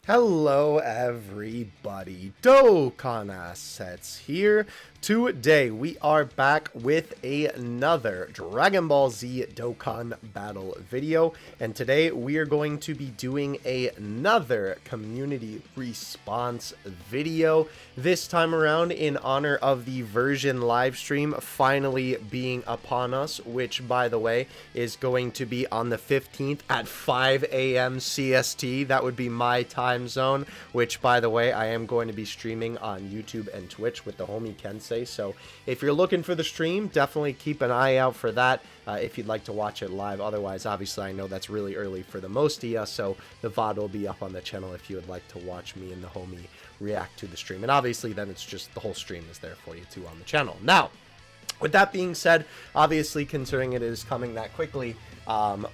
Hello everybody, Dokkan Assets here. Today we are back with another Dragon Ball Z Dokkan battle video, and today we are going to be doing another community response video, this time around in honor of the version live stream finally being upon us, which by the way is going to be on the 15th at 5 a.m. CST. That would be my time zone, which by the way I am going to be streaming on YouTube and Twitch with the homie Kensei. So if you're looking for the stream, definitely keep an eye out for that if you'd like to watch it live. Otherwise, obviously I know that's really early for the most of you, so the VOD will be up on the channel if you would like to watch me and the homie react to the stream. And obviously then it's just the whole stream is there for you too on the channel. Now, with that being said, obviously considering it is coming that quickly,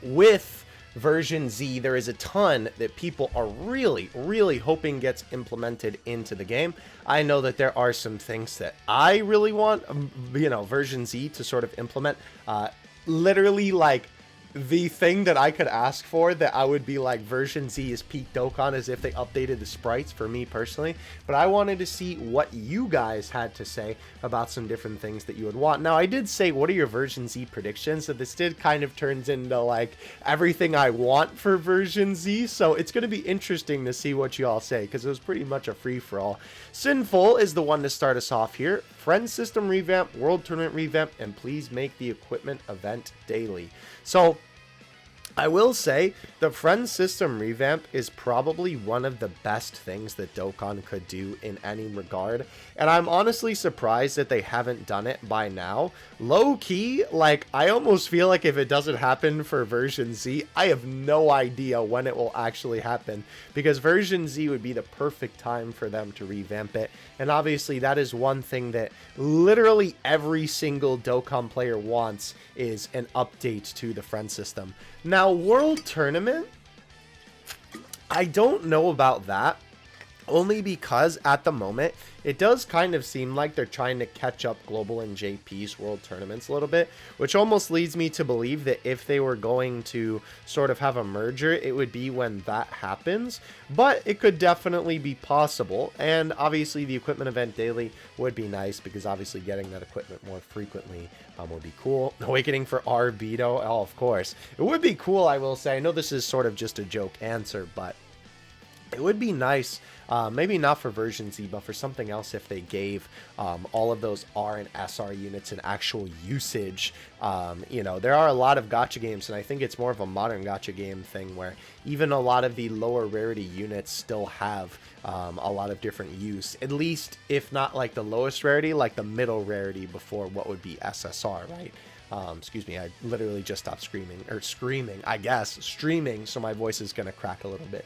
with version Z, there is a ton that people are really hoping gets implemented into the game. I know that there are some things that I really want, version Z to sort of implement. Literally, like, the thing that I could ask for that I would be like, version Z is peak Dokkan, as if they updated the sprites for me personally. But I wanted to see what you guys had to say about some different things that you would want. Now, I did say, what are your version Z predictions? So this did kind of turns into like everything I want for version Z. So it's going to be interesting to see what you all say, because it was pretty much a free-for-all. Sinful is the one to start us off here. Friend system revamp, world tournament revamp, and please make the equipment event daily. So I will say the friend system revamp is probably one of the best things that Dokkan could do in any regard, and I'm honestly surprised that they haven't done it by now. Low key, like, I almost feel like if it doesn't happen for version Z, I have no idea when it will actually happen, because version Z would be the perfect time for them to revamp it. And obviously that is one thing that literally every single Dokkan player wants, is an update to the friend system. Now, World Tournament, I don't know about that, only because at the moment it does kind of seem like they're trying to catch up Global and JP's World Tournaments a little bit, which almost leads me to believe that if they were going to sort of have a merger, it would be when that happens. But it could definitely be possible, and obviously the equipment event daily would be nice, because obviously getting that equipment more frequently would be cool. Awakening for Arbido, oh, of course. It would be cool, I will say. I know this is sort of just a joke answer, but it would be nice, maybe not for version Z, but for something else, if they gave all of those R and SR units an actual usage. There are a lot of gacha games, and I think it's more of a modern gacha game thing, where even a lot of the lower rarity units still have a lot of different use. At least, if not like the lowest rarity, like the middle rarity before what would be SSR, right? Excuse me, I literally just stopped streaming, I guess, streaming, so my voice is going to crack a little bit.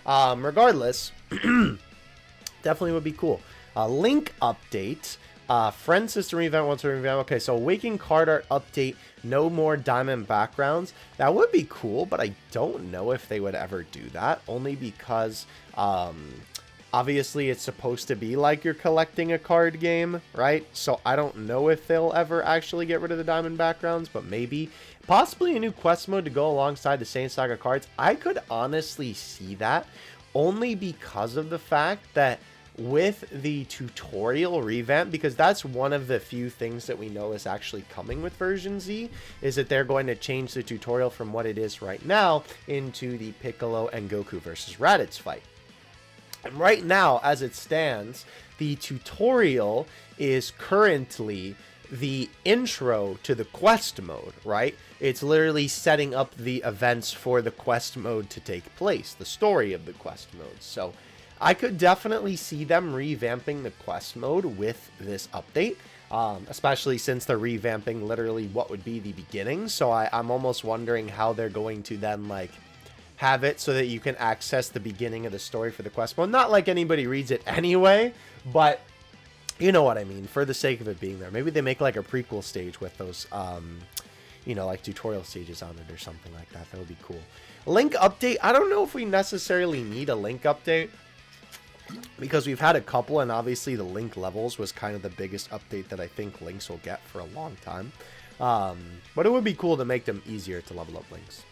Regardless, definitely would be cool. Link update, friend system revamp, once revamp. Okay, so Awakening card art update, no more diamond backgrounds. That would be cool, but I don't know if they would ever do that, only because obviously it's supposed to be like you're collecting a card game, right? So I don't know if they'll ever actually get rid of the diamond backgrounds, but maybe. Possibly a new quest mode to go alongside the Saiyan Saga cards. I could honestly see that, only because of the fact that with the tutorial revamp, because that's one of the few things that we know is actually coming with version Z, is that they're going to change the tutorial from what it is right now into the Piccolo and Goku versus Raditz fight. And right now, as it stands, the tutorial is currently the intro to the quest mode, right? It's literally setting up the events for the quest mode to take place, the story of the quest mode. So I could definitely see them revamping the quest mode with this update, especially since they're revamping literally what would be the beginning. So I'm almost wondering how they're going to then like have it so that you can access the beginning of the story for the quest mode. Not like anybody reads it anyway, but you know what I mean, for the sake of it being there. Maybe they make like a prequel stage with those, like tutorial stages on it or something like that. That would be cool. Link update. I don't know if we necessarily need a link update, because we've had a couple, and obviously the link levels was kind of the biggest update that I think links will get for a long time. But it would be cool to make them easier to level up links.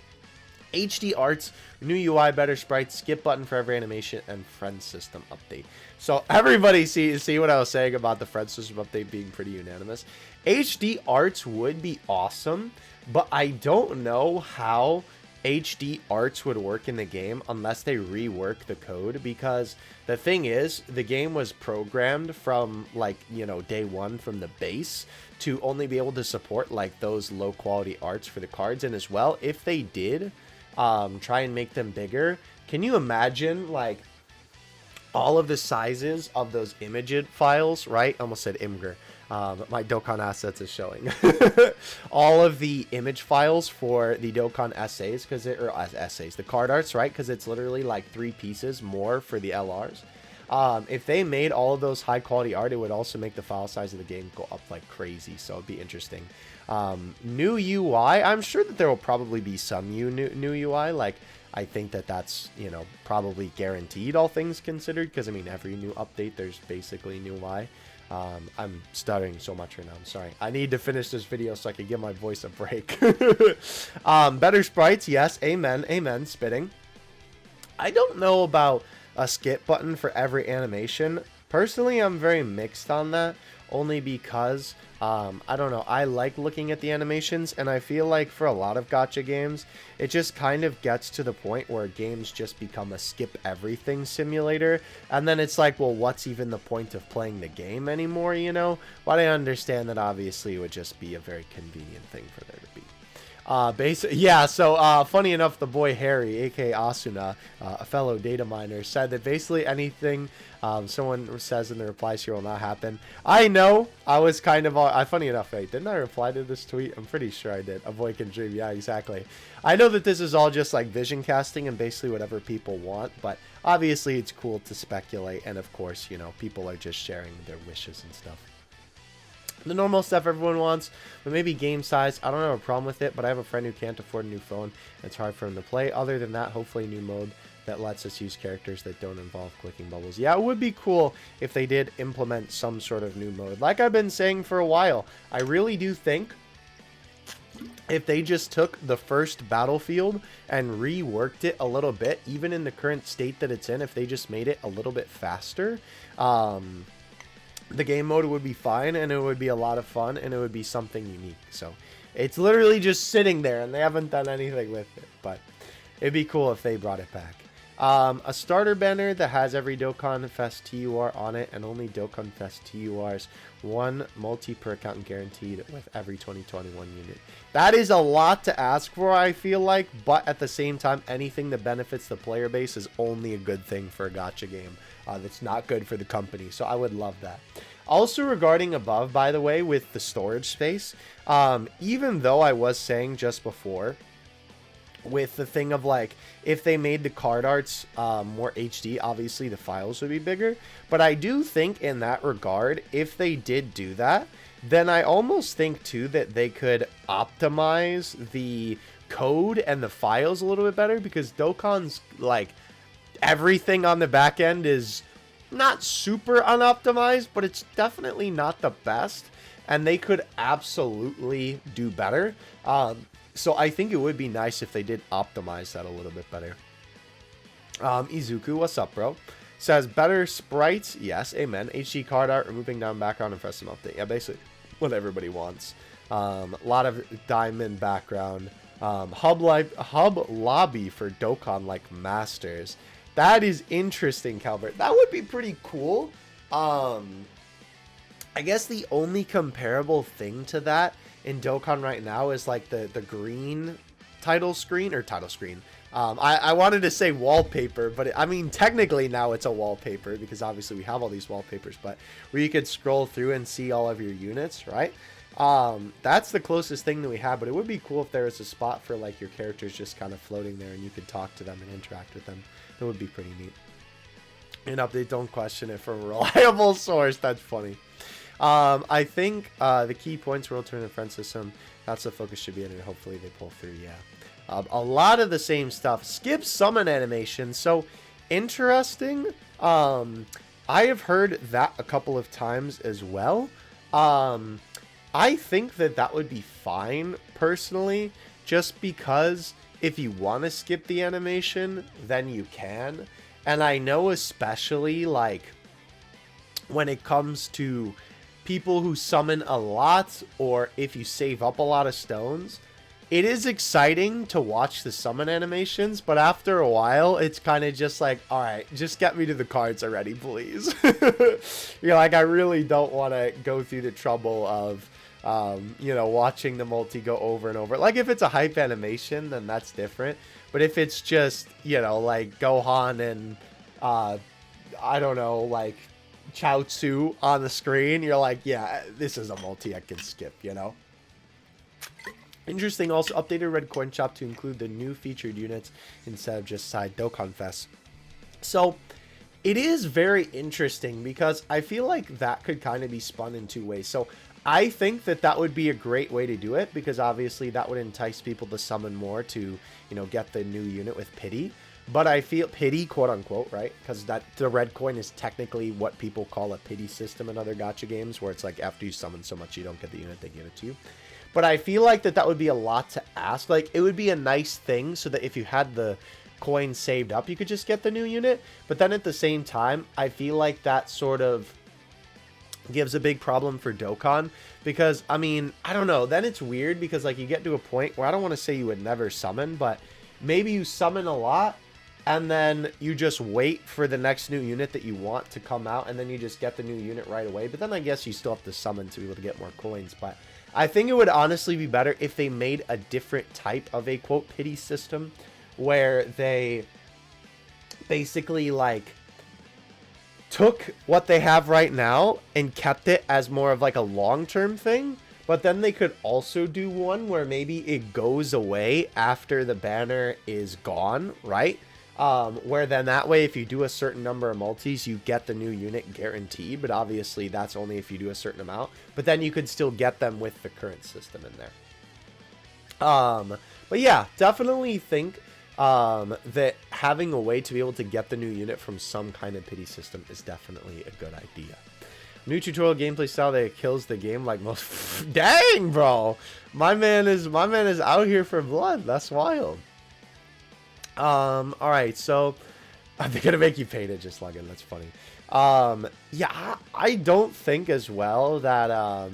HD arts, new UI, better sprites, skip button for every animation, and friend system update. So everybody see what I was saying about the friend system update being pretty unanimous. HD arts would be awesome, but I don't know how HD arts would work in the game unless they rework the code, because the thing is, the game was programmed from, like, you know, day one from the base to only be able to support like those low quality arts for the cards. And as well, if they did try and make them bigger, can you imagine like all of the sizes of those image files, right? Almost said Imgur. My Dokkan assets is showing. All of the image files for the Dokkan essays, because it, or essays, the card arts, right? Because it's literally like 3 pieces more for the LRs. If they made all of those high quality art, it would also make the file size of the game go up like crazy. So it'd be interesting. New UI, I'm sure that there will probably be some new UI. Like, I think that that's, you know, probably guaranteed, all things considered, because I mean, every new update, there's basically new UI. I'm stuttering so much right now. I'm sorry. I need to finish this video so I can give my voice a break. Better sprites. Yes. Amen. Amen. Spitting. I don't know about a skip button for every animation. Personally, I'm very mixed on that, only because I don't know, I like looking at the animations, and I feel like for a lot of gacha games, it just kind of gets to the point where games just become a skip everything simulator, and then it's like, well, what's even the point of playing the game anymore, you know? But I understand that obviously it would just be a very convenient thing for there to be. Yeah, so funny enough, the boy Harry, aka Asuna, a fellow data miner, said that basically anything someone says in the replies here will not happen. I know, I was kind of, funny enough, wait, didn't I reply to this tweet? I'm pretty sure I did. A boy can dream, yeah, exactly. I know that this is all just like vision casting and basically whatever people want, but obviously it's cool to speculate, and of course, you know, people are just sharing their wishes and stuff. The normal stuff everyone wants, but maybe game size. I don't have a problem with it, but I have a friend who can't afford a new phone. It's hard for him to play. Other than that, hopefully a new mode that lets us use characters that don't involve clicking bubbles. Yeah, it would be cool if they did implement some sort of new mode. Like I've been saying for a while, I really do think if they just took the first Battlefield and reworked it a little bit, even in the current state that it's in, if they just made it a little bit faster, the game mode would be fine, and it would be a lot of fun, and it would be something unique. So it's literally just sitting there, and they haven't done anything with it, but it'd be cool if they brought it back. A starter banner that has every Dokkan Fest TUR on it, and only Dokkan Fest TURs, 1 multi per account guaranteed with every 2021 unit. That is a lot to ask for, I feel like, but at the same time, anything that benefits the player base is only a good thing for a gacha game. That's not good for the company, so I would love that. Also, regarding above, by the way, with the storage space, even though I was saying just before with the thing of like, if they made the card arts more HD, obviously the files would be bigger, but I do think in that regard, if they did do that, then I almost think too that they could optimize the code and the files a little bit better, because Dokkan's like everything on the back end is not super unoptimized, but it's definitely not the best, and they could absolutely do better. So I think it would be nice if they did optimize that a little bit better. Izuku, what's up, bro? Says better sprites. Yes, amen. HD card art, removing down background, and custom update. Yeah, basically what everybody wants. A lot of diamond background. Hub lobby for Dokkan like masters. That is interesting, Calvert. That would be pretty cool. I guess the only comparable thing to that in Dokkan right now is like the green title screen. I wanted to say wallpaper, but I mean, technically now it's a wallpaper because obviously we have all these wallpapers, but where you could scroll through and see all of your units, right? That's the closest thing that we have, but it would be cool if there was a spot for like your characters just kind of floating there and you could talk to them and interact with them. That would be pretty neat. An update, don't question it from a reliable source. That's funny. I think the key points will return the friend system. That's the focus should be in it. Hopefully they pull through. Yeah. A lot of the same stuff. Skip summon animation. So interesting. I have heard that a couple of times as well. I think that would be fine personally, just because if you want to skip the animation, then you can. And I know especially, like, when it comes to people who summon a lot, or if you save up a lot of stones, it is exciting to watch the summon animations, but after a while, it's kind of just like, all right, just get me to the cards already, please. You're like, I really don't want to go through the trouble of, you know, watching the multi go over and over. Like, if it's a hype animation, then that's different. But if it's just, you know, like Gohan and, I don't know, like Chaozu on the screen, you're like, yeah, this is a multi I can skip, you know? Interesting, also updated Red Coin Shop to include the new featured units instead of just side Dokkan Fest. So, it is very interesting because I feel like that could kind of be spun in two ways. So, I think that that would be a great way to do it because obviously that would entice people to summon more to, you know, get the new unit with pity. But I feel pity, quote unquote, right? Because that the red coin is technically what people call a pity system in other gacha games, where it's like after you summon so much you don't get the unit, they give it to you. But I feel like that would be a lot to ask. Like, it would be a nice thing so that if you had the coin saved up, you could just get the new unit. But then at the same time, I feel like that sort of gives a big problem for Dokkan. Because, I mean, I don't know. Then it's weird because, like, you get to a point where I don't want to say you would never summon, but maybe you summon a lot and then you just wait for the next new unit that you want to come out, and then you just get the new unit right away. But then I guess you still have to summon to be able to get more coins. But I think it would honestly be better if they made a different type of a, quote, pity system, where they basically, like, took what they have right now and kept it as more of, like, a long-term thing. But then they could also do one where maybe it goes away after the banner is gone, right? Where then that way, if you do a certain number of multis, you get the new unit guaranteed. But obviously, that's only if you do a certain amount. But then you could still get them with the current system in there. But yeah, definitely think that having a way to be able to get the new unit from some kind of pity system is definitely a good idea. New tutorial gameplay style that kills the game like most. Dang, bro, my man is out here for blood. That's wild. All right, so they're gonna make you paint it, just log in. That's funny. Yeah, I don't think as well that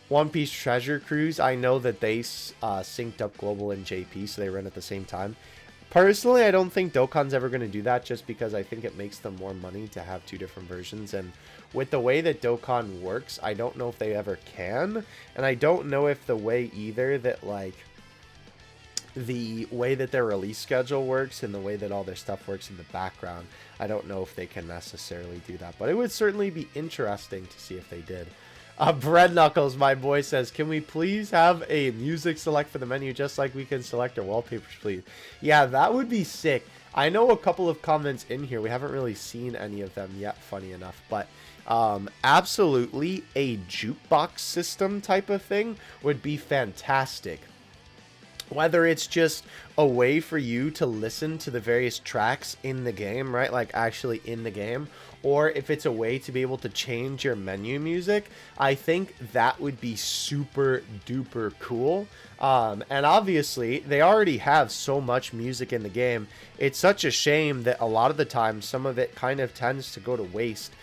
One Piece Treasure Cruise, I know that they synced up Global and JP, so they run at the same time. Personally, I don't think Dokkan's ever going to do that, just because I think it makes them more money to have two different versions. And with the way that Dokkan works, I don't know if they ever can. And I don't know if the way either that, like, the way that their release schedule works and the way that all their stuff works in the background, I don't know if they can necessarily do that. But it would certainly be interesting to see if they did. Bread Knuckles, my boy, says, can we please have a music select for the menu just like we can select our wallpapers, please? Yeah, that would be sick. I know a couple of comments in here. We haven't really seen any of them yet, funny enough. But absolutely a jukebox system type of thing would be fantastic. Whether it's just a way for you to listen to the various tracks in the game, right? Like actually in the game. Or if it's a way to be able to change your menu music, I think that would be super duper cool. And obviously, they already have so much music in the game. It's such a shame that a lot of the time, some of it kind of tends to go to waste.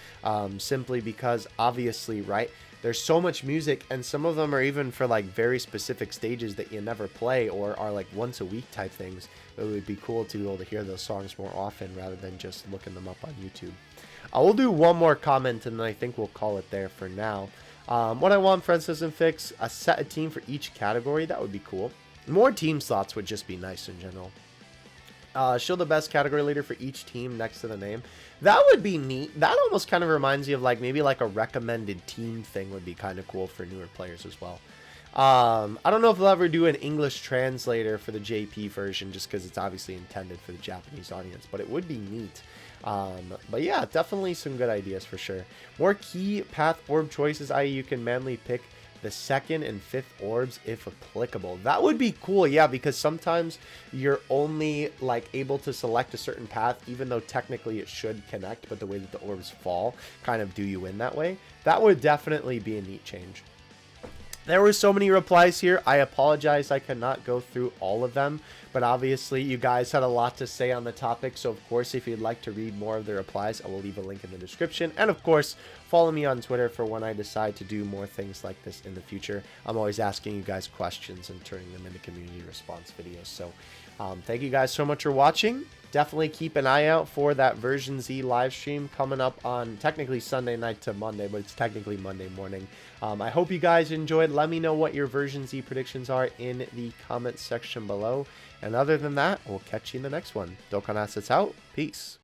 Simply because, obviously, right? There's so much music, and some of them are even for like very specific stages that you never play or are like once a week type things. It would be cool to be able to hear those songs more often rather than just looking them up on YouTube. We'll do one more comment and then I think we'll call it there for now. What I want, Friends doesn't fix, a team for each category. That would be cool. More team slots would just be nice in general. Show the best category leader for each team next to the name. That would be neat. That almost kind of reminds me of like maybe like a recommended team thing would be kind of cool for newer players as well. I don't know if they'll ever do an English translator for the JP version just because it's obviously intended for the Japanese audience, but it would be neat. But yeah, definitely some good ideas for sure. More key path orb choices, i.e. you can manually pick the second and fifth orbs if applicable. That would be cool, yeah, because sometimes you're only like able to select a certain path even though technically it should connect, but the way that the orbs fall kind of do you in that way. That would definitely be a neat change. There were so many replies here. I apologize I cannot go through all of them, But obviously, you guys had a lot to say on the topic. So, of course, if you'd like to read more of the replies, I will leave a link in the description. And, of course, follow me on Twitter for when I decide to do more things like this in the future. I'm always asking you guys questions and turning them into community response videos. So, thank you guys so much for watching. Definitely keep an eye out for that version Z live stream coming up on technically Sunday night to Monday, but it's technically Monday morning. I hope you guys enjoyed. Let me know what your version Z predictions are in the comments section below. And other than that, we'll catch you in the next one. Dokkan Assets out. Peace.